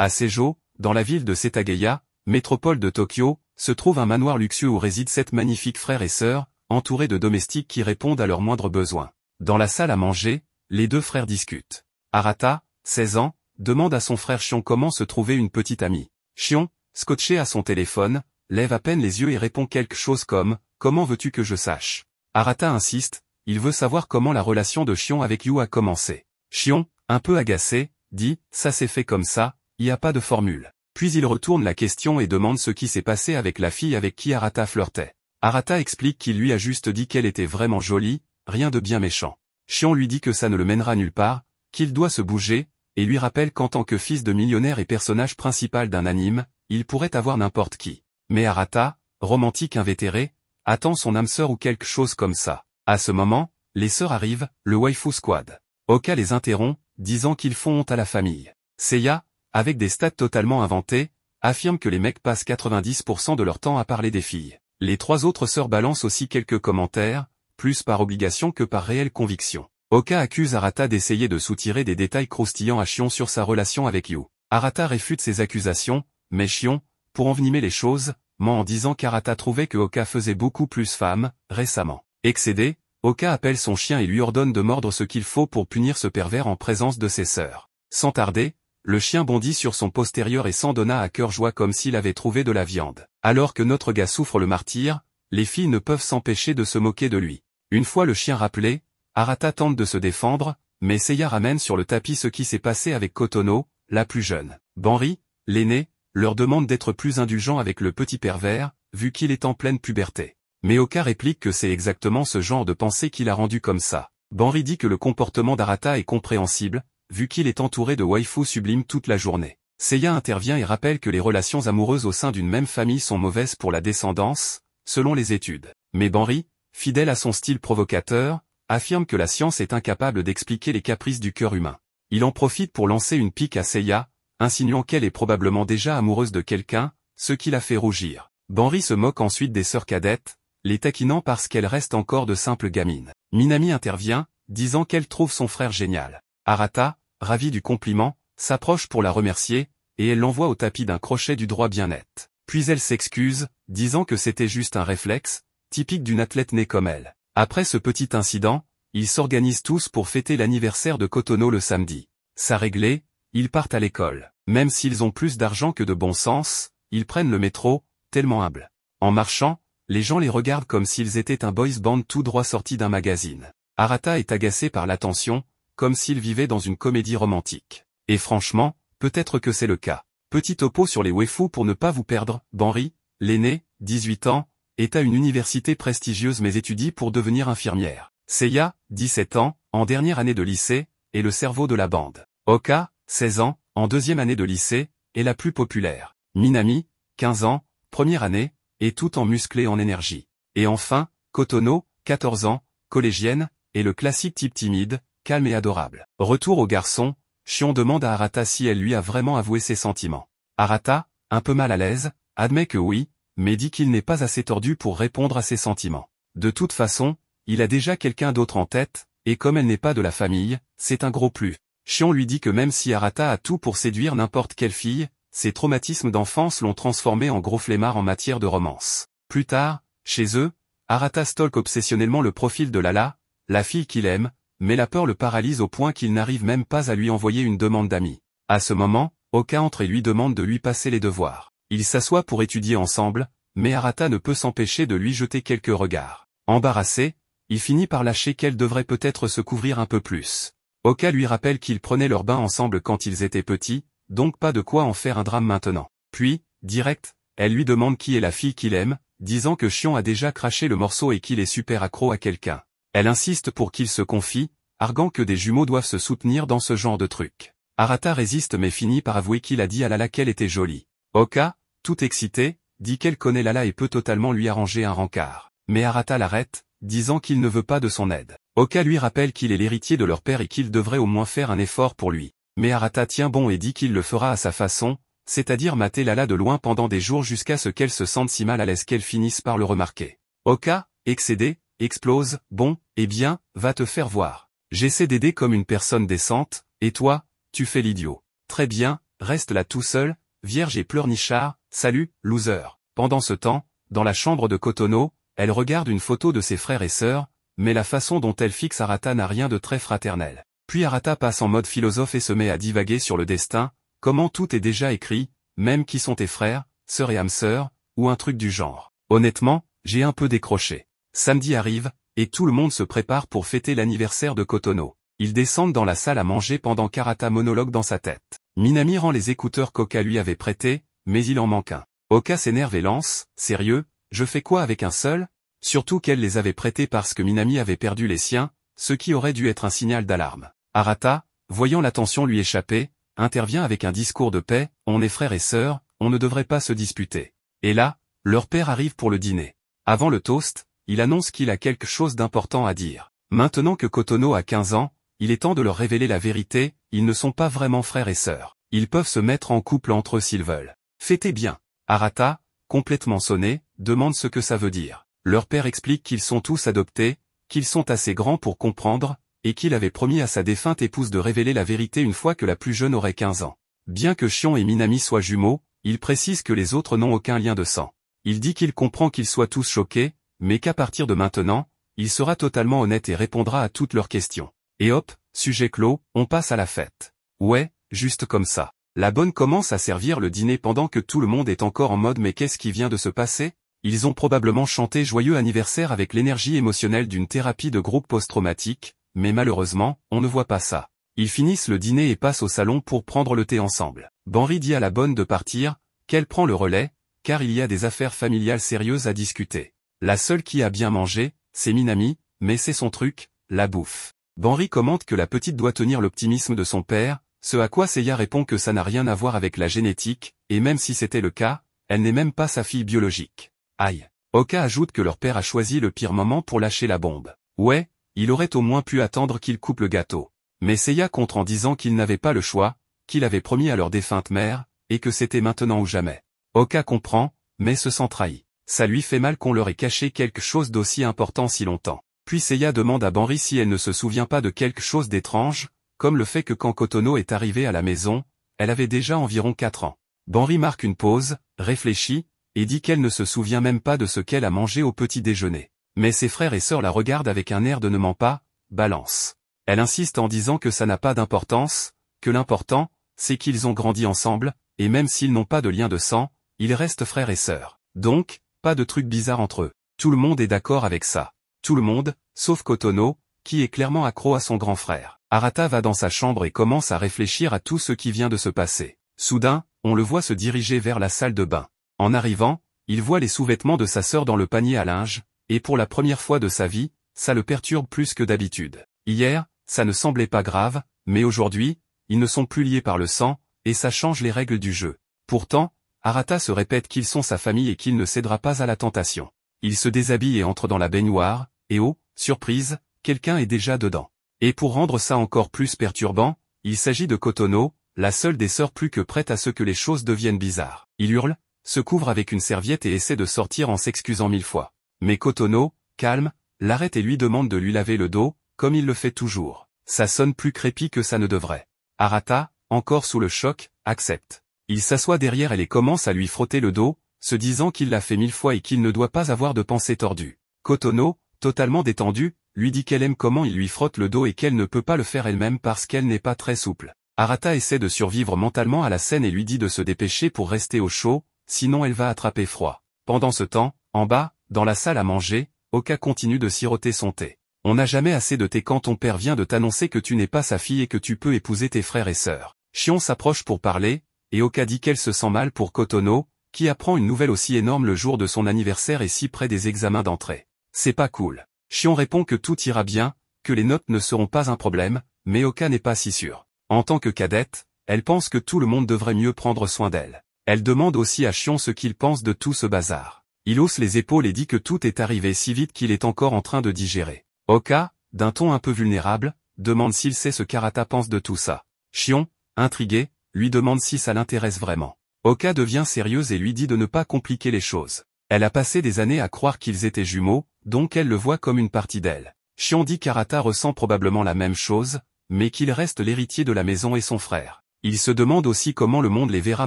À Seijo, dans la ville de Setagaya, métropole de Tokyo, se trouve un manoir luxueux où résident 7 magnifiques frères et sœurs, entourés de domestiques qui répondent à leurs moindres besoins. Dans la salle à manger, les 2 frères discutent. Arata, 16 ans, demande à son frère Shion comment se trouvait une petite amie. Shion, scotché à son téléphone, lève à peine les yeux et répond quelque chose comme « Comment veux-tu que je sache ?» Arata insiste, il veut savoir comment la relation de Shion avec Yu a commencé. Shion, un peu agacé, dit « Ça s'est fait comme ça, y a pas de formule ». Puis il retourne la question et demande ce qui s'est passé avec la fille avec qui Arata flirtait. Arata explique qu'il lui a juste dit qu'elle était vraiment jolie, rien de bien méchant. Shion lui dit que ça ne le mènera nulle part, qu'il doit se bouger, et lui rappelle qu'en tant que fils de millionnaire et personnage principal d'un anime, il pourrait avoir n'importe qui. Mais Arata, romantique invétéré, attend son âme sœur ou quelque chose comme ça. À ce moment, les sœurs arrivent, le waifu squad. Oka les interrompt, disant qu'ils font honte à la famille. Seiya, avec des stats totalement inventés, affirme que les mecs passent 90% de leur temps à parler des filles. Les 3 autres sœurs balancent aussi quelques commentaires, plus par obligation que par réelle conviction. Oka accuse Arata d'essayer de soutirer des détails croustillants à Shion sur sa relation avec Yu. Arata réfute ces accusations, mais Shion, pour envenimer les choses, ment en disant qu'Arata trouvait que Oka faisait beaucoup plus femme, récemment. Excédé, Oka appelle son chien et lui ordonne de mordre ce qu'il faut pour punir ce pervers en présence de ses sœurs. Sans tarder, le chien bondit sur son postérieur et s'en donna à cœur joie comme s'il avait trouvé de la viande. Alors que notre gars souffre le martyre, les filles ne peuvent s'empêcher de se moquer de lui. Une fois le chien rappelé, Arata tente de se défendre, mais Seiya ramène sur le tapis ce qui s'est passé avec Kotono, la plus jeune. Banri, l'aîné, leur demande d'être plus indulgent avec le petit pervers, vu qu'il est en pleine puberté. Mais Oka réplique que c'est exactement ce genre de pensée qui l'a rendu comme ça. Banri dit que le comportement d'Arata est compréhensible, vu qu'il est entouré de waifus sublimes toute la journée. Seiya intervient et rappelle que les relations amoureuses au sein d'une même famille sont mauvaises pour la descendance, selon les études. Mais Banri, fidèle à son style provocateur, affirme que la science est incapable d'expliquer les caprices du cœur humain. Il en profite pour lancer une pique à Seiya, insinuant qu'elle est probablement déjà amoureuse de quelqu'un, ce qui la fait rougir. Banri se moque ensuite des sœurs cadettes, les taquinant parce qu'elles restent encore de simples gamines. Minami intervient, disant qu'elle trouve son frère génial. Arata, ravie du compliment, s'approche pour la remercier, et elle l'envoie au tapis d'un crochet du droit bien net. Puis elle s'excuse, disant que c'était juste un réflexe, typique d'une athlète née comme elle. Après ce petit incident, ils s'organisent tous pour fêter l'anniversaire de Kotono le samedi. Ça réglé, ils partent à l'école. Même s'ils ont plus d'argent que de bon sens, ils prennent le métro, tellement humbles. En marchant, les gens les regardent comme s'ils étaient un boys band tout droit sorti d'un magazine. Arata est agacé par l'attention, comme s'il vivait dans une comédie romantique. Et franchement, peut-être que c'est le cas. Petit topo sur les waifus pour ne pas vous perdre. Banri, l'aîné, 18 ans, est à une université prestigieuse mais étudie pour devenir infirmière. Seiya, 17 ans, en dernière année de lycée, est le cerveau de la bande. Oka, 16 ans, en 2e année de lycée, est la plus populaire. Minami, 15 ans, première année, est tout en musclé en énergie. Et enfin, Kotono, 14 ans, collégienne, est le classique type timide, calme et adorable. Retour au garçon, Shion demande à Arata si elle lui a vraiment avoué ses sentiments. Arata, un peu mal à l'aise, admet que oui, mais dit qu'il n'est pas assez tordu pour répondre à ses sentiments. De toute façon, il a déjà quelqu'un d'autre en tête, et comme elle n'est pas de la famille, c'est un gros plus. Shion lui dit que même si Arata a tout pour séduire n'importe quelle fille, ses traumatismes d'enfance l'ont transformé en gros flemmard en matière de romance. Plus tard, chez eux, Arata stalk obsessionnellement le profil de Lala, la fille qu'il aime, mais la peur le paralyse au point qu'il n'arrive même pas à lui envoyer une demande d'amis. À ce moment, Oka entre et lui demande de lui passer les devoirs. Ils s'assoient pour étudier ensemble, mais Arata ne peut s'empêcher de lui jeter quelques regards. Embarrassé, il finit par lâcher qu'elle devrait peut-être se couvrir un peu plus. Oka lui rappelle qu'ils prenaient leur bain ensemble quand ils étaient petits, donc pas de quoi en faire un drame maintenant. Puis, direct, elle lui demande qui est la fille qu'il aime, disant que Shion a déjà craché le morceau et qu'il est super accro à quelqu'un. Elle insiste pour qu'il se confie, arguant que des jumeaux doivent se soutenir dans ce genre de truc. Arata résiste mais finit par avouer qu'il a dit à Lala qu'elle était jolie. Oka, tout excité, dit qu'elle connaît Lala et peut totalement lui arranger un rencard. Mais Arata l'arrête, disant qu'il ne veut pas de son aide. Oka lui rappelle qu'il est l'héritier de leur père et qu'il devrait au moins faire un effort pour lui. Mais Arata tient bon et dit qu'il le fera à sa façon, c'est-à-dire mater Lala de loin pendant des jours jusqu'à ce qu'elle se sente si mal à l'aise qu'elle finisse par le remarquer. Oka, excédé, explose, bon, eh bien, va te faire voir. J'essaie d'aider comme une personne décente, et toi, tu fais l'idiot. Très bien, reste là tout seul, vierge et pleurnichard, salut, loser. Pendant ce temps, dans la chambre de Kotono, elle regarde une photo de ses frères et sœurs, mais la façon dont elle fixe Arata n'a rien de très fraternel. Puis Arata passe en mode philosophe et se met à divaguer sur le destin, comment tout est déjà écrit, même qui sont tes frères, sœurs et âmes sœurs, ou un truc du genre. Honnêtement, j'ai un peu décroché. Samedi arrive, et tout le monde se prépare pour fêter l'anniversaire de Kotono. Ils descendent dans la salle à manger pendant qu'Arata monologue dans sa tête. Minami rend les écouteurs qu'Oka lui avait prêtés, mais il en manque un. Oka s'énerve et lance, sérieux, je fais quoi avec un seul? Surtout qu'elle les avait prêtés parce que Minami avait perdu les siens, ce qui aurait dû être un signal d'alarme. Arata, voyant l'attention lui échapper, intervient avec un discours de paix, on est frères et sœurs, on ne devrait pas se disputer. Et là, leur père arrive pour le dîner. Avant le toast, il annonce qu'il a quelque chose d'important à dire. Maintenant que Kotono a 15 ans, il est temps de leur révéler la vérité, ils ne sont pas vraiment frères et sœurs. Ils peuvent se mettre en couple entre eux s'ils veulent. Fêtez bien. Arata, complètement sonné, demande ce que ça veut dire. Leur père explique qu'ils sont tous adoptés, qu'ils sont assez grands pour comprendre, et qu'il avait promis à sa défunte épouse de révéler la vérité une fois que la plus jeune aurait 15 ans. Bien que Shion et Minami soient jumeaux, il précise que les autres n'ont aucun lien de sang. Il dit qu'il comprend qu'ils soient tous choqués, mais qu'à partir de maintenant, il sera totalement honnête et répondra à toutes leurs questions. Et hop, sujet clos, on passe à la fête. Ouais, juste comme ça. La bonne commence à servir le dîner pendant que tout le monde est encore en mode mais qu'est-ce qui vient de se passer? Ils ont probablement chanté joyeux anniversaire avec l'énergie émotionnelle d'une thérapie de groupe post-traumatique, mais malheureusement, on ne voit pas ça. Ils finissent le dîner et passent au salon pour prendre le thé ensemble. Banri dit à la bonne de partir, qu'elle prend le relais, car il y a des affaires familiales sérieuses à discuter. La seule qui a bien mangé, c'est Minami, mais c'est son truc, la bouffe. Banri commente que la petite doit tenir l'optimisme de son père, ce à quoi Seiya répond que ça n'a rien à voir avec la génétique, et même si c'était le cas, elle n'est même pas sa fille biologique. Aïe. Oka ajoute que leur père a choisi le pire moment pour lâcher la bombe. Ouais, il aurait au moins pu attendre qu'il coupe le gâteau. Mais Seiya contre en disant qu'il n'avait pas le choix, qu'il avait promis à leur défunte mère, et que c'était maintenant ou jamais. Oka comprend, mais se sent trahi. Ça lui fait mal qu'on leur ait caché quelque chose d'aussi important si longtemps. Puis Seiya demande à Banri si elle ne se souvient pas de quelque chose d'étrange, comme le fait que quand Kotono est arrivée à la maison, elle avait déjà environ 4 ans. Banri marque une pause, réfléchit, et dit qu'elle ne se souvient même pas de ce qu'elle a mangé au petit déjeuner. Mais ses frères et sœurs la regardent avec un air de ne ment pas, balance. Elle insiste en disant que ça n'a pas d'importance, que l'important, c'est qu'ils ont grandi ensemble, et même s'ils n'ont pas de lien de sang, ils restent frères et sœurs. Donc, pas de trucs bizarres entre eux. Tout le monde est d'accord avec ça. Tout le monde, sauf Kotono, qui est clairement accro à son grand frère. Arata va dans sa chambre et commence à réfléchir à tout ce qui vient de se passer. Soudain, on le voit se diriger vers la salle de bain. En arrivant, il voit les sous-vêtements de sa sœur dans le panier à linge, et pour la première fois de sa vie, ça le perturbe plus que d'habitude. Hier, ça ne semblait pas grave, mais aujourd'hui, ils ne sont plus liés par le sang, et ça change les règles du jeu. Pourtant, Arata se répète qu'ils sont sa famille et qu'il ne cédera pas à la tentation. Il se déshabille et entre dans la baignoire, et oh, surprise, quelqu'un est déjà dedans. Et pour rendre ça encore plus perturbant, il s'agit de Kotono, la seule des sœurs plus que prête à ce que les choses deviennent bizarres. Il hurle, se couvre avec une serviette et essaie de sortir en s'excusant 1000 fois. Mais Kotono, calme, l'arrête et lui demande de lui laver le dos, comme il le fait toujours. Ça sonne plus crépi que ça ne devrait. Arata, encore sous le choc, accepte. Il s'assoit derrière elle et commence à lui frotter le dos, se disant qu'il l'a fait 1000 fois et qu'il ne doit pas avoir de pensée tordue. Kotono, totalement détendue, lui dit qu'elle aime comment il lui frotte le dos et qu'elle ne peut pas le faire elle-même parce qu'elle n'est pas très souple. Arata essaie de survivre mentalement à la scène et lui dit de se dépêcher pour rester au chaud, sinon elle va attraper froid. Pendant ce temps, en bas, dans la salle à manger, Oka continue de siroter son thé. On n'a jamais assez de thé quand ton père vient de t'annoncer que tu n'es pas sa fille et que tu peux épouser tes frères et sœurs. Shion s'approche pour parler, et Oka dit qu'elle se sent mal pour Kotono, qui apprend une nouvelle aussi énorme le jour de son anniversaire et si près des examens d'entrée. C'est pas cool. Shion répond que tout ira bien, que les notes ne seront pas un problème, mais Oka n'est pas si sûre. En tant que cadette, elle pense que tout le monde devrait mieux prendre soin d'elle. Elle demande aussi à Shion ce qu'il pense de tout ce bazar. Il hausse les épaules et dit que tout est arrivé si vite qu'il est encore en train de digérer. Oka, d'un ton un peu vulnérable, demande s'il sait ce qu'Arata pense de tout ça. Shion, intrigué, lui demande si ça l'intéresse vraiment. Oka devient sérieuse et lui dit de ne pas compliquer les choses. Elle a passé des années à croire qu'ils étaient jumeaux, donc elle le voit comme une partie d'elle. Shion dit qu'Arata ressent probablement la même chose, mais qu'il reste l'héritier de la maison et son frère. Il se demande aussi comment le monde les verra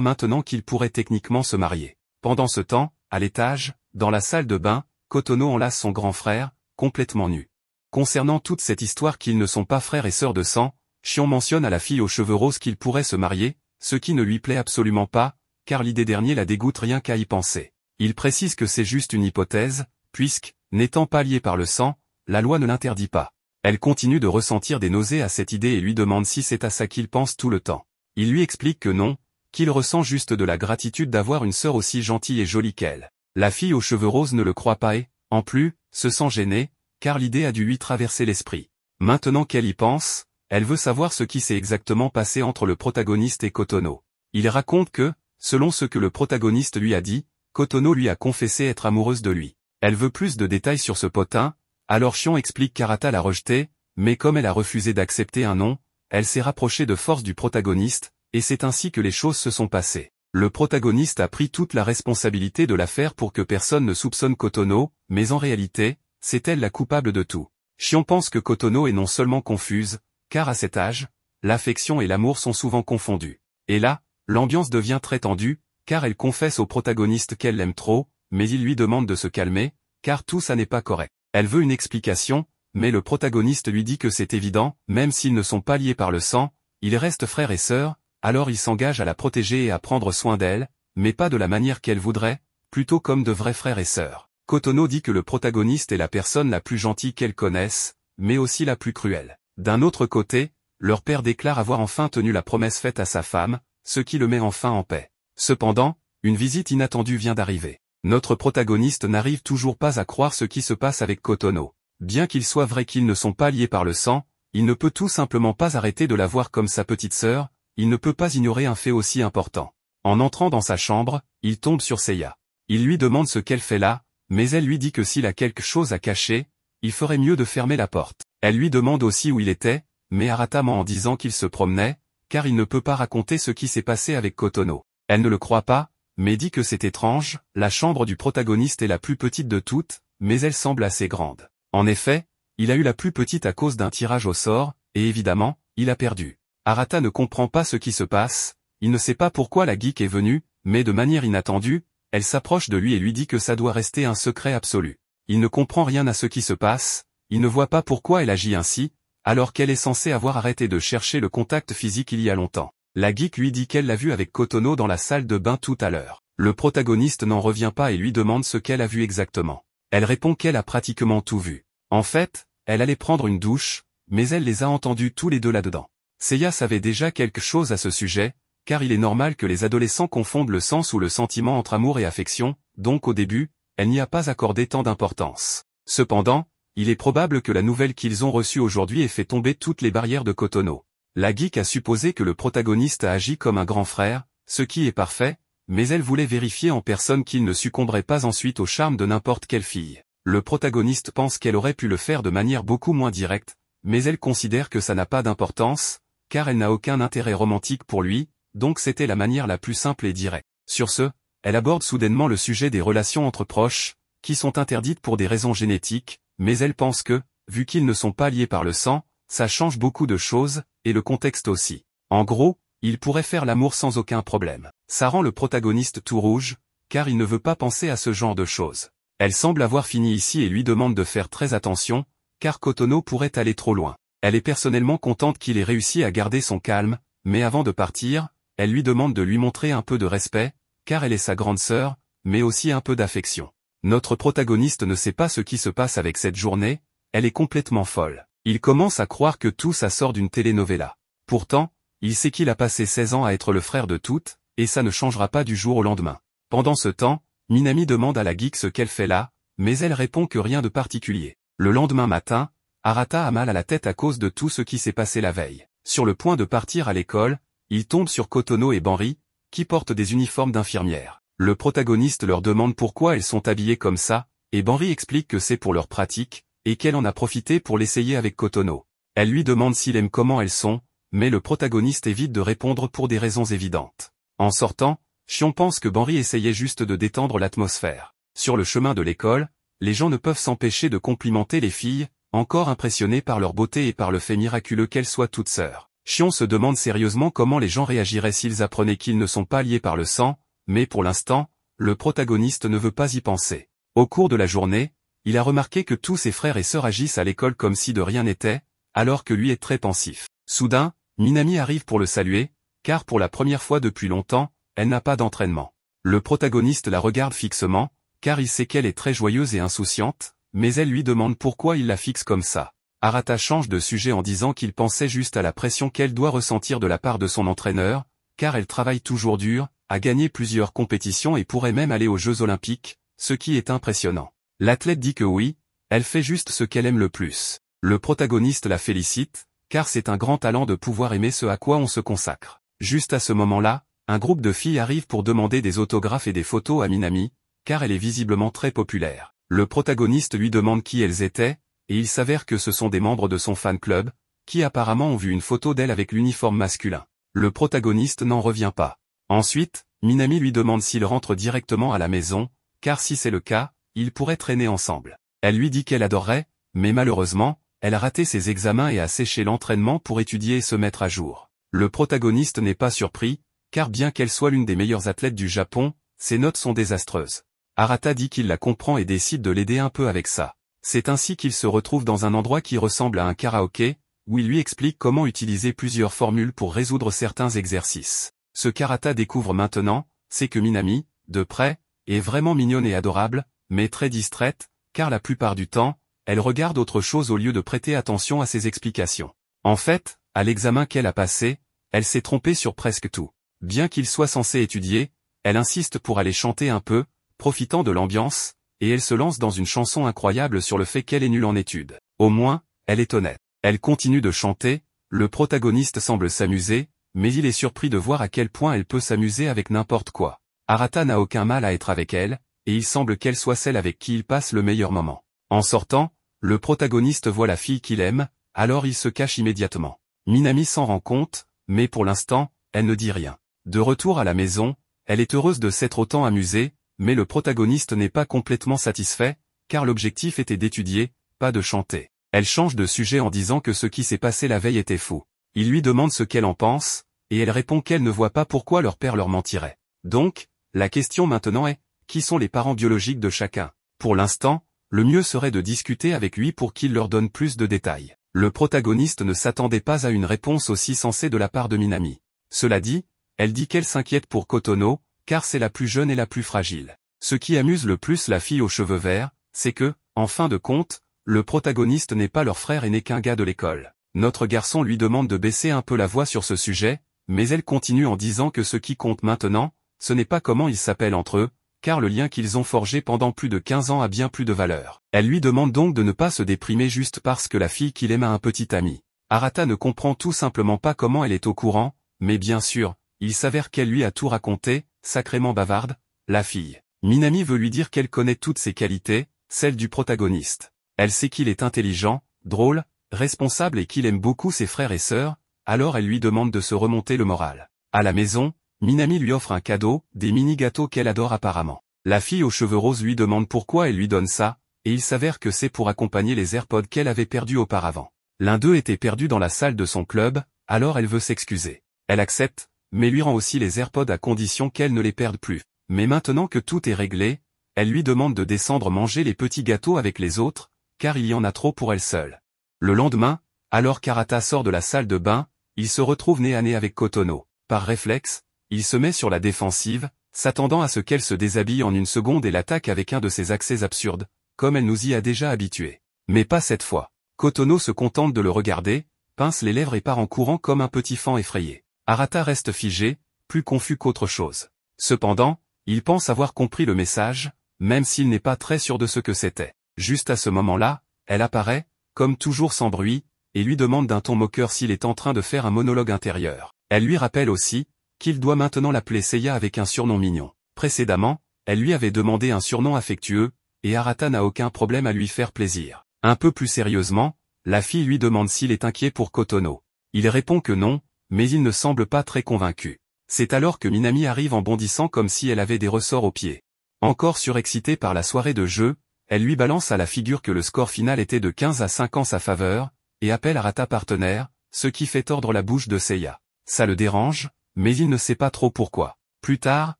maintenant qu'ils pourraient techniquement se marier. Pendant ce temps, à l'étage, dans la salle de bain, Kotono enlace son grand frère, complètement nu. Concernant toute cette histoire qu'ils ne sont pas frères et sœurs de sang, Shion mentionne à la fille aux cheveux roses qu'ils pourraient se marier, ce qui ne lui plaît absolument pas, car l'idée dernière la dégoûte rien qu'à y penser. Il précise que c'est juste une hypothèse, puisque, n'étant pas lié par le sang, la loi ne l'interdit pas. Elle continue de ressentir des nausées à cette idée et lui demande si c'est à ça qu'il pense tout le temps. Il lui explique que non, qu'il ressent juste de la gratitude d'avoir une sœur aussi gentille et jolie qu'elle. La fille aux cheveux roses ne le croit pas et, en plus, se sent gênée, car l'idée a dû lui traverser l'esprit. Maintenant qu'elle y pense, elle veut savoir ce qui s'est exactement passé entre le protagoniste et Kotono. Il raconte que, selon ce que le protagoniste lui a dit, Kotono lui a confessé être amoureuse de lui. Elle veut plus de détails sur ce potin, alors Shion explique qu'Arata l'a rejeté, mais comme elle a refusé d'accepter un non, elle s'est rapprochée de force du protagoniste, et c'est ainsi que les choses se sont passées. Le protagoniste a pris toute la responsabilité de l'affaire pour que personne ne soupçonne Kotono, mais en réalité, c'est elle la coupable de tout. Shion pense que Kotono est non seulement confuse, car à cet âge, l'affection et l'amour sont souvent confondus. Et là, l'ambiance devient très tendue, car elle confesse au protagoniste qu'elle l'aime trop, mais il lui demande de se calmer, car tout ça n'est pas correct. Elle veut une explication, mais le protagoniste lui dit que c'est évident, même s'ils ne sont pas liés par le sang, ils restent frères et sœurs, alors il s'engage à la protéger et à prendre soin d'elle, mais pas de la manière qu'elle voudrait, plutôt comme de vrais frères et sœurs. Kotono dit que le protagoniste est la personne la plus gentille qu'elle connaisse, mais aussi la plus cruelle. D'un autre côté, leur père déclare avoir enfin tenu la promesse faite à sa femme, ce qui le met enfin en paix. Cependant, une visite inattendue vient d'arriver. Notre protagoniste n'arrive toujours pas à croire ce qui se passe avec Kotono. Bien qu'il soit vrai qu'ils ne sont pas liés par le sang, il ne peut tout simplement pas arrêter de la voir comme sa petite sœur, il ne peut pas ignorer un fait aussi important. En entrant dans sa chambre, il tombe sur Seiya. Il lui demande ce qu'elle fait là, mais elle lui dit que s'il a quelque chose à cacher, il ferait mieux de fermer la porte. Elle lui demande aussi où il était, mais Arata ment en disant qu'il se promenait, car il ne peut pas raconter ce qui s'est passé avec Kotono. Elle ne le croit pas, mais dit que c'est étrange, la chambre du protagoniste est la plus petite de toutes, mais elle semble assez grande. En effet, il a eu la plus petite à cause d'un tirage au sort, et évidemment, il a perdu. Arata ne comprend pas ce qui se passe, il ne sait pas pourquoi la geek est venue, mais de manière inattendue, elle s'approche de lui et lui dit que ça doit rester un secret absolu. Il ne comprend rien à ce qui se passe, il ne voit pas pourquoi elle agit ainsi, alors qu'elle est censée avoir arrêté de chercher le contact physique il y a longtemps. La geek lui dit qu'elle l'a vu avec Kotono dans la salle de bain tout à l'heure. Le protagoniste n'en revient pas et lui demande ce qu'elle a vu exactement. Elle répond qu'elle a pratiquement tout vu. En fait, elle allait prendre une douche, mais elle les a entendus tous les deux là-dedans. Seiya savait déjà quelque chose à ce sujet, car il est normal que les adolescents confondent le sens ou le sentiment entre amour et affection, donc au début, elle n'y a pas accordé tant d'importance. Cependant, il est probable que la nouvelle qu'ils ont reçue aujourd'hui ait fait tomber toutes les barrières de Kotono. La geek a supposé que le protagoniste a agi comme un grand frère, ce qui est parfait, mais elle voulait vérifier en personne qu'il ne succomberait pas ensuite au charme de n'importe quelle fille. Le protagoniste pense qu'elle aurait pu le faire de manière beaucoup moins directe, mais elle considère que ça n'a pas d'importance, car elle n'a aucun intérêt romantique pour lui, donc c'était la manière la plus simple et directe. Sur ce, elle aborde soudainement le sujet des relations entre proches, qui sont interdites pour des raisons génétiques, mais elle pense que, vu qu'ils ne sont pas liés par le sang, ça change beaucoup de choses, et le contexte aussi. En gros, ils pourraient faire l'amour sans aucun problème. Ça rend le protagoniste tout rouge, car il ne veut pas penser à ce genre de choses. Elle semble avoir fini ici et lui demande de faire très attention, car Kotono pourrait aller trop loin. Elle est personnellement contente qu'il ait réussi à garder son calme, mais avant de partir, elle lui demande de lui montrer un peu de respect, car elle est sa grande sœur, mais aussi un peu d'affection. Notre protagoniste ne sait pas ce qui se passe avec cette journée, elle est complètement folle. Il commence à croire que tout ça sort d'une telenovela. Pourtant, il sait qu'il a passé 16 ans à être le frère de toutes, et ça ne changera pas du jour au lendemain. Pendant ce temps, Minami demande à la geek ce qu'elle fait là, mais elle répond que rien de particulier. Le lendemain matin, Arata a mal à la tête à cause de tout ce qui s'est passé la veille. Sur le point de partir à l'école, il tombe sur Kotono et Banri, qui portent des uniformes d'infirmières. Le protagoniste leur demande pourquoi elles sont habillées comme ça, et Banri explique que c'est pour leur pratique, et qu'elle en a profité pour l'essayer avec Kotono. Elle lui demande s'il aime comment elles sont, mais le protagoniste évite de répondre pour des raisons évidentes. En sortant, Shion pense que Banri essayait juste de détendre l'atmosphère. Sur le chemin de l'école, les gens ne peuvent s'empêcher de complimenter les filles, encore impressionnées par leur beauté et par le fait miraculeux qu'elles soient toutes sœurs. Shion se demande sérieusement comment les gens réagiraient s'ils apprenaient qu'ils ne sont pas liés par le sang, mais pour l'instant, le protagoniste ne veut pas y penser. Au cours de la journée, il a remarqué que tous ses frères et sœurs agissent à l'école comme si de rien n'était, alors que lui est très pensif. Soudain, Minami arrive pour le saluer, car pour la première fois depuis longtemps, elle n'a pas d'entraînement. Le protagoniste la regarde fixement, car il sait qu'elle est très joyeuse et insouciante, mais elle lui demande pourquoi il la fixe comme ça. Arata change de sujet en disant qu'il pensait juste à la pression qu'elle doit ressentir de la part de son entraîneur, car elle travaille toujours dur, a gagné plusieurs compétitions et pourrait même aller aux Jeux Olympiques, ce qui est impressionnant. L'athlète dit que oui, elle fait juste ce qu'elle aime le plus. Le protagoniste la félicite, car c'est un grand talent de pouvoir aimer ce à quoi on se consacre. Juste à ce moment-là, un groupe de filles arrive pour demander des autographes et des photos à Minami, car elle est visiblement très populaire. Le protagoniste lui demande qui elles étaient, et il s'avère que ce sont des membres de son fan club, qui apparemment ont vu une photo d'elle avec l'uniforme masculin. Le protagoniste n'en revient pas. Ensuite, Minami lui demande s'il rentre directement à la maison, car si c'est le cas, ils pourraient traîner ensemble. Elle lui dit qu'elle adorerait, mais malheureusement, elle a raté ses examens et a séché l'entraînement pour étudier et se mettre à jour. Le protagoniste n'est pas surpris, car bien qu'elle soit l'une des meilleures athlètes du Japon, ses notes sont désastreuses. Arata dit qu'il la comprend et décide de l'aider un peu avec ça. C'est ainsi qu'il se retrouve dans un endroit qui ressemble à un karaoké, où il lui explique comment utiliser plusieurs formules pour résoudre certains exercices. Ce qu'Arata découvre maintenant, c'est que Minami, de près, est vraiment mignonne et adorable, mais très distraite, car la plupart du temps, elle regarde autre chose au lieu de prêter attention à ses explications. En fait, à l'examen qu'elle a passé, elle s'est trompée sur presque tout. Bien qu'il soit censé étudier, elle insiste pour aller chanter un peu, profitant de l'ambiance, et elle se lance dans une chanson incroyable sur le fait qu'elle est nulle en études. Au moins, elle est honnête. Elle continue de chanter, le protagoniste semble s'amuser, mais il est surpris de voir à quel point elle peut s'amuser avec n'importe quoi. Arata n'a aucun mal à être avec elle, et il semble qu'elle soit celle avec qui il passe le meilleur moment. En sortant, le protagoniste voit la fille qu'il aime, alors il se cache immédiatement. Minami s'en rend compte, mais pour l'instant, elle ne dit rien. De retour à la maison, elle est heureuse de s'être autant amusée, mais le protagoniste n'est pas complètement satisfait, car l'objectif était d'étudier, pas de chanter. Elle change de sujet en disant que ce qui s'est passé la veille était faux. Il lui demande ce qu'elle en pense, et elle répond qu'elle ne voit pas pourquoi leur père leur mentirait. Donc, la question maintenant est, qui sont les parents biologiques de chacun? Pour l'instant, le mieux serait de discuter avec lui pour qu'il leur donne plus de détails. Le protagoniste ne s'attendait pas à une réponse aussi sensée de la part de Minami. Cela dit, elle dit qu'elle s'inquiète pour Kotono, car c'est la plus jeune et la plus fragile. Ce qui amuse le plus la fille aux cheveux verts, c'est que, en fin de compte, le protagoniste n'est pas leur frère et n'est qu'un gars de l'école. Notre garçon lui demande de baisser un peu la voix sur ce sujet, mais elle continue en disant que ce qui compte maintenant, ce n'est pas comment ils s'appellent entre eux, car le lien qu'ils ont forgé pendant plus de 15 ans a bien plus de valeur. Elle lui demande donc de ne pas se déprimer juste parce que la fille qu'il aime a un petit ami. Arata ne comprend tout simplement pas comment elle est au courant, mais bien sûr, il s'avère qu'elle lui a tout raconté, sacrément bavarde, la fille. Minami veut lui dire qu'elle connaît toutes ses qualités, celles du protagoniste. Elle sait qu'il est intelligent, drôle, responsable et qu'il aime beaucoup ses frères et sœurs, alors elle lui demande de se remonter le moral. À la maison, Minami lui offre un cadeau, des mini-gâteaux qu'elle adore apparemment. La fille aux cheveux roses lui demande pourquoi elle lui donne ça, et il s'avère que c'est pour accompagner les AirPods qu'elle avait perdus auparavant. L'un d'eux était perdu dans la salle de son club, alors elle veut s'excuser. Elle accepte, mais lui rend aussi les AirPods à condition qu'elle ne les perde plus. Mais maintenant que tout est réglé, elle lui demande de descendre manger les petits gâteaux avec les autres, car il y en a trop pour elle seule. Le lendemain, alors qu'Arata sort de la salle de bain, il se retrouve nez à nez avec Kotono. Par réflexe, il se met sur la défensive, s'attendant à ce qu'elle se déshabille en une seconde et l'attaque avec un de ses accès absurdes, comme elle nous y a déjà habitués. Mais pas cette fois. Kotono se contente de le regarder, pince les lèvres et part en courant comme un petit fan effrayé. Arata reste figé, plus confus qu'autre chose. Cependant, il pense avoir compris le message, même s'il n'est pas très sûr de ce que c'était. Juste à ce moment-là, elle apparaît, comme toujours sans bruit, et lui demande d'un ton moqueur s'il est en train de faire un monologue intérieur. Elle lui rappelle aussi, qu'il doit maintenant l'appeler Seiya avec un surnom mignon. Précédemment, elle lui avait demandé un surnom affectueux, et Arata n'a aucun problème à lui faire plaisir. Un peu plus sérieusement, la fille lui demande s'il est inquiet pour Kotono. Il répond que non, mais il ne semble pas très convaincu. C'est alors que Minami arrive en bondissant comme si elle avait des ressorts aux pieds. Encore surexcitée par la soirée de jeu, elle lui balance à la figure que le score final était de 15 à 5 en sa faveur, et appelle Arata partenaire, ce qui fait tordre la bouche de Seiya. Ça le dérange, mais il ne sait pas trop pourquoi. Plus tard,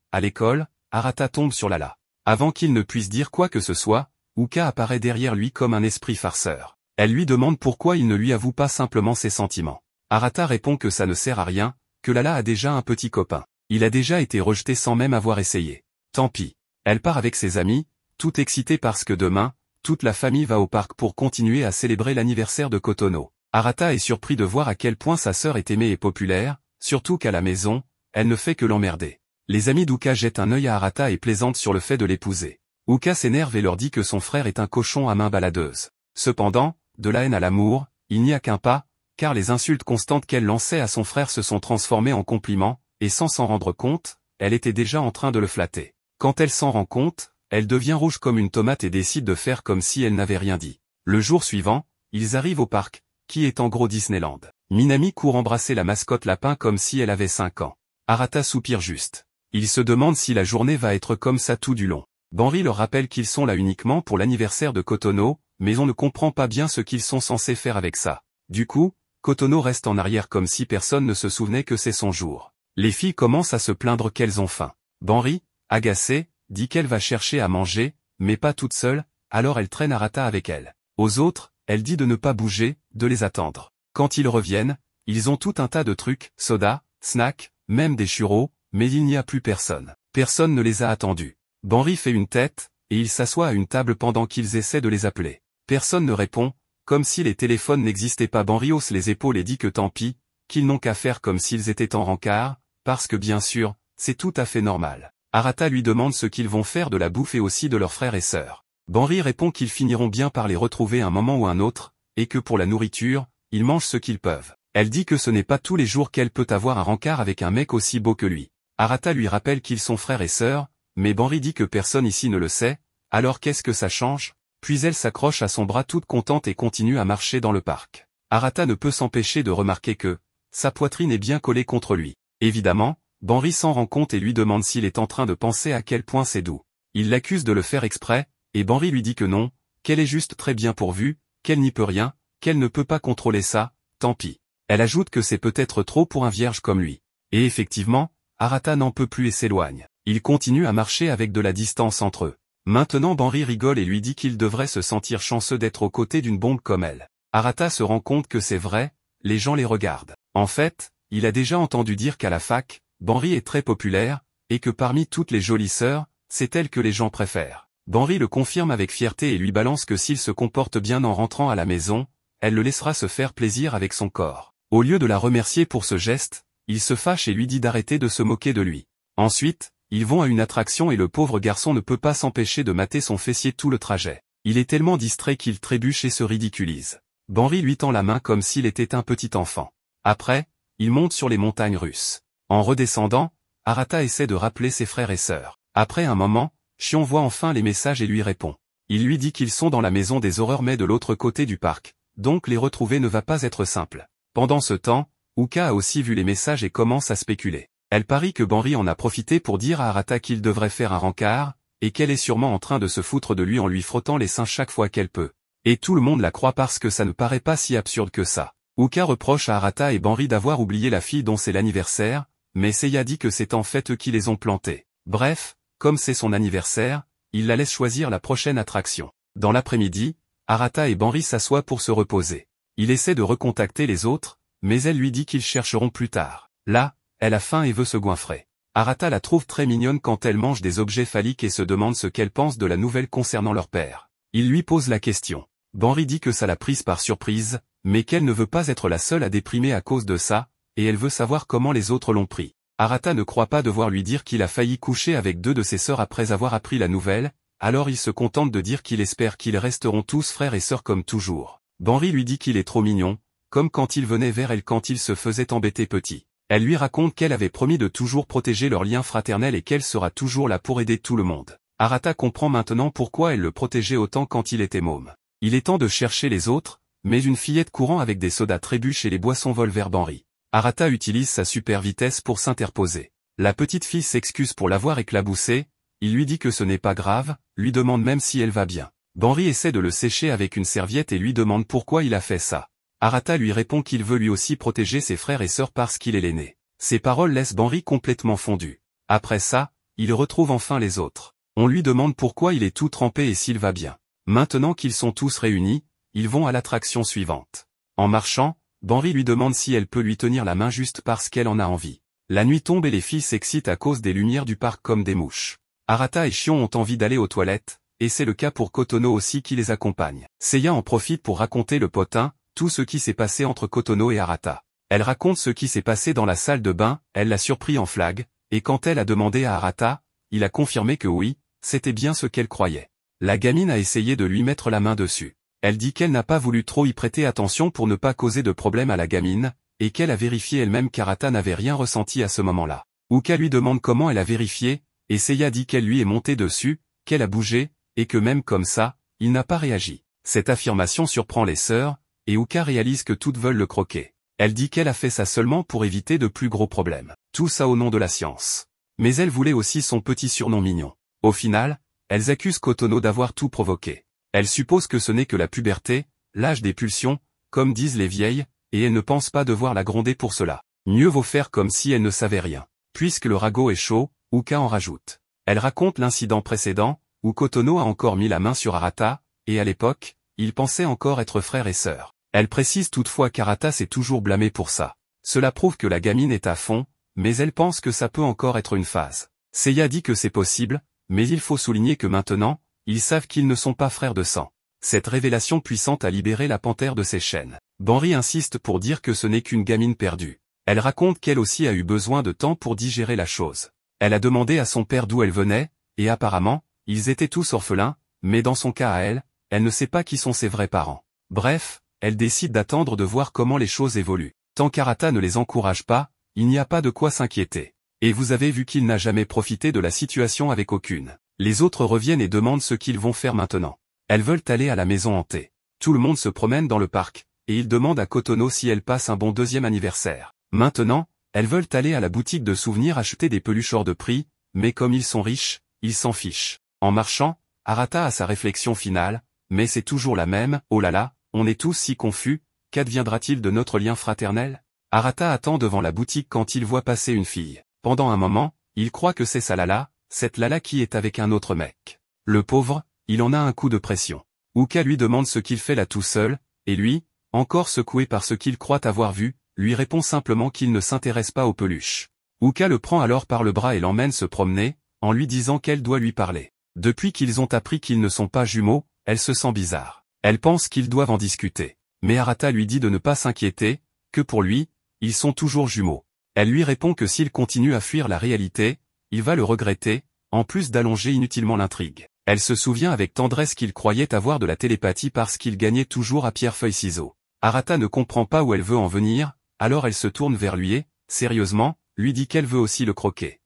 à l'école, Arata tombe sur Lala. Avant qu'il ne puisse dire quoi que ce soit, Uka apparaît derrière lui comme un esprit farceur. Elle lui demande pourquoi il ne lui avoue pas simplement ses sentiments. Arata répond que ça ne sert à rien, que Lala a déjà un petit copain. Il a déjà été rejeté sans même avoir essayé. Tant pis. Elle part avec ses amis, toute excitée parce que demain, toute la famille va au parc pour continuer à célébrer l'anniversaire de Kotono. Arata est surpris de voir à quel point sa sœur est aimée et populaire, surtout qu'à la maison, elle ne fait que l'emmerder. Les amis d'Uka jettent un œil à Arata et plaisantent sur le fait de l'épouser. Uka s'énerve et leur dit que son frère est un cochon à main baladeuse. Cependant, de la haine à l'amour, il n'y a qu'un pas, car les insultes constantes qu'elle lançait à son frère se sont transformées en compliments, et sans s'en rendre compte, elle était déjà en train de le flatter. Quand elle s'en rend compte, elle devient rouge comme une tomate et décide de faire comme si elle n'avait rien dit. Le jour suivant, ils arrivent au parc, qui est en gros Disneyland. Minami court embrasser la mascotte lapin comme si elle avait 5 ans. Arata soupire juste. Il se demande si la journée va être comme ça tout du long. Banri leur rappelle qu'ils sont là uniquement pour l'anniversaire de Kotono, mais on ne comprend pas bien ce qu'ils sont censés faire avec ça. Du coup, Kotono reste en arrière comme si personne ne se souvenait que c'est son jour. Les filles commencent à se plaindre qu'elles ont faim. Banri, agacée, dit qu'elle va chercher à manger, mais pas toute seule, alors elle traîne Arata avec elle. Aux autres, elle dit de ne pas bouger, de les attendre. Quand ils reviennent, ils ont tout un tas de trucs, soda, snacks, même des churros, mais il n'y a plus personne. Personne ne les a attendus. Banri fait une tête, et il s'assoit à une table pendant qu'ils essaient de les appeler. Personne ne répond, comme si les téléphones n'existaient pas. Banri hausse les épaules et dit que tant pis, qu'ils n'ont qu'à faire comme s'ils étaient en rencard, parce que bien sûr, c'est tout à fait normal. Arata lui demande ce qu'ils vont faire de la bouffe et aussi de leurs frères et sœurs. Banri répond qu'ils finiront bien par les retrouver un moment ou un autre, et que pour la nourriture, ils mangent ce qu'ils peuvent. Elle dit que ce n'est pas tous les jours qu'elle peut avoir un rencard avec un mec aussi beau que lui. Arata lui rappelle qu'ils sont frères et sœurs, mais Banri dit que personne ici ne le sait, alors qu'est-ce que ça change? Puis elle s'accroche à son bras toute contente et continue à marcher dans le parc. Arata ne peut s'empêcher de remarquer que sa poitrine est bien collée contre lui. Évidemment, Banri s'en rend compte et lui demande s'il est en train de penser à quel point c'est doux. Il l'accuse de le faire exprès, et Banri lui dit que non, qu'elle est juste très bien pourvue, qu'elle n'y peut rien, qu'elle ne peut pas contrôler ça, tant pis. Elle ajoute que c'est peut-être trop pour un vierge comme lui. Et effectivement, Arata n'en peut plus et s'éloigne. Il continue à marcher avec de la distance entre eux. Maintenant Banri rigole et lui dit qu'il devrait se sentir chanceux d'être aux côtés d'une bombe comme elle. Arata se rend compte que c'est vrai, les gens les regardent. En fait, il a déjà entendu dire qu'à la fac, Banri est très populaire, et que parmi toutes les jolies sœurs, c'est elle que les gens préfèrent. Banri le confirme avec fierté et lui balance que s'il se comporte bien en rentrant à la maison, elle le laissera se faire plaisir avec son corps. Au lieu de la remercier pour ce geste, il se fâche et lui dit d'arrêter de se moquer de lui. Ensuite, ils vont à une attraction et le pauvre garçon ne peut pas s'empêcher de mater son fessier tout le trajet. Il est tellement distrait qu'il trébuche et se ridiculise. Banri lui tend la main comme s'il était un petit enfant. Après, il monte sur les montagnes russes. En redescendant, Arata essaie de rappeler ses frères et sœurs. Après un moment, Shion voit enfin les messages et lui répond. Il lui dit qu'ils sont dans la maison des horreurs mais de l'autre côté du parc, donc les retrouver ne va pas être simple. Pendant ce temps, Uka a aussi vu les messages et commence à spéculer. Elle parie que Banri en a profité pour dire à Arata qu'il devrait faire un rencard, et qu'elle est sûrement en train de se foutre de lui en lui frottant les seins chaque fois qu'elle peut. Et tout le monde la croit parce que ça ne paraît pas si absurde que ça. Uka reproche à Arata et Banri d'avoir oublié la fille dont c'est l'anniversaire, mais Seiya dit que c'est en fait eux qui les ont plantés. Bref, comme c'est son anniversaire, il la laisse choisir la prochaine attraction. Dans l'après-midi, Arata et Banri s'assoient pour se reposer. Il essaie de recontacter les autres, mais elle lui dit qu'ils chercheront plus tard. Là, elle a faim et veut se goinfrer. Arata la trouve très mignonne quand elle mange des objets phalliques et se demande ce qu'elle pense de la nouvelle concernant leur père. Il lui pose la question. Banri dit que ça l'a prise par surprise, mais qu'elle ne veut pas être la seule à déprimer à cause de ça, et elle veut savoir comment les autres l'ont pris. Arata ne croit pas devoir lui dire qu'il a failli coucher avec 2 de ses sœurs après avoir appris la nouvelle, alors il se contente de dire qu'il espère qu'ils resteront tous frères et sœurs comme toujours. Banri lui dit qu'il est trop mignon, comme quand il venait vers elle quand il se faisait embêter petit. Elle lui raconte qu'elle avait promis de toujours protéger leur lien fraternel et qu'elle sera toujours là pour aider tout le monde. Arata comprend maintenant pourquoi elle le protégeait autant quand il était môme. Il est temps de chercher les autres, mais une fillette courant avec des sodas trébuche et les boissons vole vers Banri. Arata utilise sa super vitesse pour s'interposer. La petite fille s'excuse pour l'avoir éclaboussée, il lui dit que ce n'est pas grave, lui demande même si elle va bien. Banri essaie de le sécher avec une serviette et lui demande pourquoi il a fait ça. Arata lui répond qu'il veut lui aussi protéger ses frères et sœurs parce qu'il est l'aîné. Ces paroles laissent Banri complètement fondu. Après ça, il retrouve enfin les autres. On lui demande pourquoi il est tout trempé et s'il va bien. Maintenant qu'ils sont tous réunis, ils vont à l'attraction suivante. En marchant, Banri lui demande si elle peut lui tenir la main juste parce qu'elle en a envie. La nuit tombe et les filles s'excitent à cause des lumières du parc comme des mouches. Arata et Shion ont envie d'aller aux toilettes, et c'est le cas pour Kotono aussi qui les accompagne. Seiya en profite pour raconter le potin, tout ce qui s'est passé entre Kotono et Arata. Elle raconte ce qui s'est passé dans la salle de bain, elle l'a surpris en flag, et quand elle a demandé à Arata, il a confirmé que oui, c'était bien ce qu'elle croyait. La gamine a essayé de lui mettre la main dessus. Elle dit qu'elle n'a pas voulu trop y prêter attention pour ne pas causer de problème à la gamine, et qu'elle a vérifié elle-même qu'Arata n'avait rien ressenti à ce moment-là. Uka lui demande comment elle a vérifié, et Seiya dit qu'elle lui est montée dessus, qu'elle a bougé, et que même comme ça, il n'a pas réagi. Cette affirmation surprend les sœurs, et Uka réalise que toutes veulent le croquer. Elle dit qu'elle a fait ça seulement pour éviter de plus gros problèmes. Tout ça au nom de la science. Mais elle voulait aussi son petit surnom mignon. Au final, elles accusent Kotono d'avoir tout provoqué. Elle suppose que ce n'est que la puberté, l'âge des pulsions, comme disent les vieilles, et elle ne pense pas devoir la gronder pour cela. Mieux vaut faire comme si elle ne savait rien. Puisque le ragot est chaud, Uka en rajoute. Elle raconte l'incident précédent, où Kotono a encore mis la main sur Arata, et à l'époque, ils pensaient encore être frères et sœurs. Elle précise toutefois qu'Arata s'est toujours blâmé pour ça. Cela prouve que la gamine est à fond, mais elle pense que ça peut encore être une phase. Seiya dit que c'est possible, mais il faut souligner que maintenant, ils savent qu'ils ne sont pas frères de sang. Cette révélation puissante a libéré la panthère de ses chaînes. Banri insiste pour dire que ce n'est qu'une gamine perdue. Elle raconte qu'elle aussi a eu besoin de temps pour digérer la chose. Elle a demandé à son père d'où elle venait, et apparemment, ils étaient tous orphelins, mais dans son cas à elle, elle ne sait pas qui sont ses vrais parents. Bref, elle décide d'attendre de voir comment les choses évoluent. Tant qu'Arata ne les encourage pas, il n'y a pas de quoi s'inquiéter. Et vous avez vu qu'il n'a jamais profité de la situation avec aucune. Les autres reviennent et demandent ce qu'ils vont faire maintenant. Elles veulent aller à la maison hantée. Tout le monde se promène dans le parc, et ils demandent à Kotono si elle passe un bon deuxième anniversaire. Maintenant, elles veulent aller à la boutique de souvenirs acheter des peluches hors de prix, mais comme ils sont riches, ils s'en fichent. En marchant, Arata a sa réflexion finale, mais c'est toujours la même, oh là là, on est tous si confus, qu'adviendra-t-il de notre lien fraternel? Arata attend devant la boutique quand il voit passer une fille. Pendant un moment, il croit que c'est sa Lala, cette Lala qui est avec un autre mec. Le pauvre, il en a un coup de pression. Uka lui demande ce qu'il fait là tout seul, et lui, encore secoué par ce qu'il croit avoir vu, lui répond simplement qu'il ne s'intéresse pas aux peluches. Uka le prend alors par le bras et l'emmène se promener, en lui disant qu'elle doit lui parler. Depuis qu'ils ont appris qu'ils ne sont pas jumeaux, elle se sent bizarre. Elle pense qu'ils doivent en discuter. Mais Arata lui dit de ne pas s'inquiéter, que pour lui, ils sont toujours jumeaux. Elle lui répond que s'il continue à fuir la réalité, il va le regretter, en plus d'allonger inutilement l'intrigue. Elle se souvient avec tendresse qu'il croyait avoir de la télépathie parce qu'il gagnait toujours à pierre-feuille-ciseaux. Arata ne comprend pas où elle veut en venir, alors elle se tourne vers lui et, sérieusement, lui dit qu'elle veut aussi le croquer.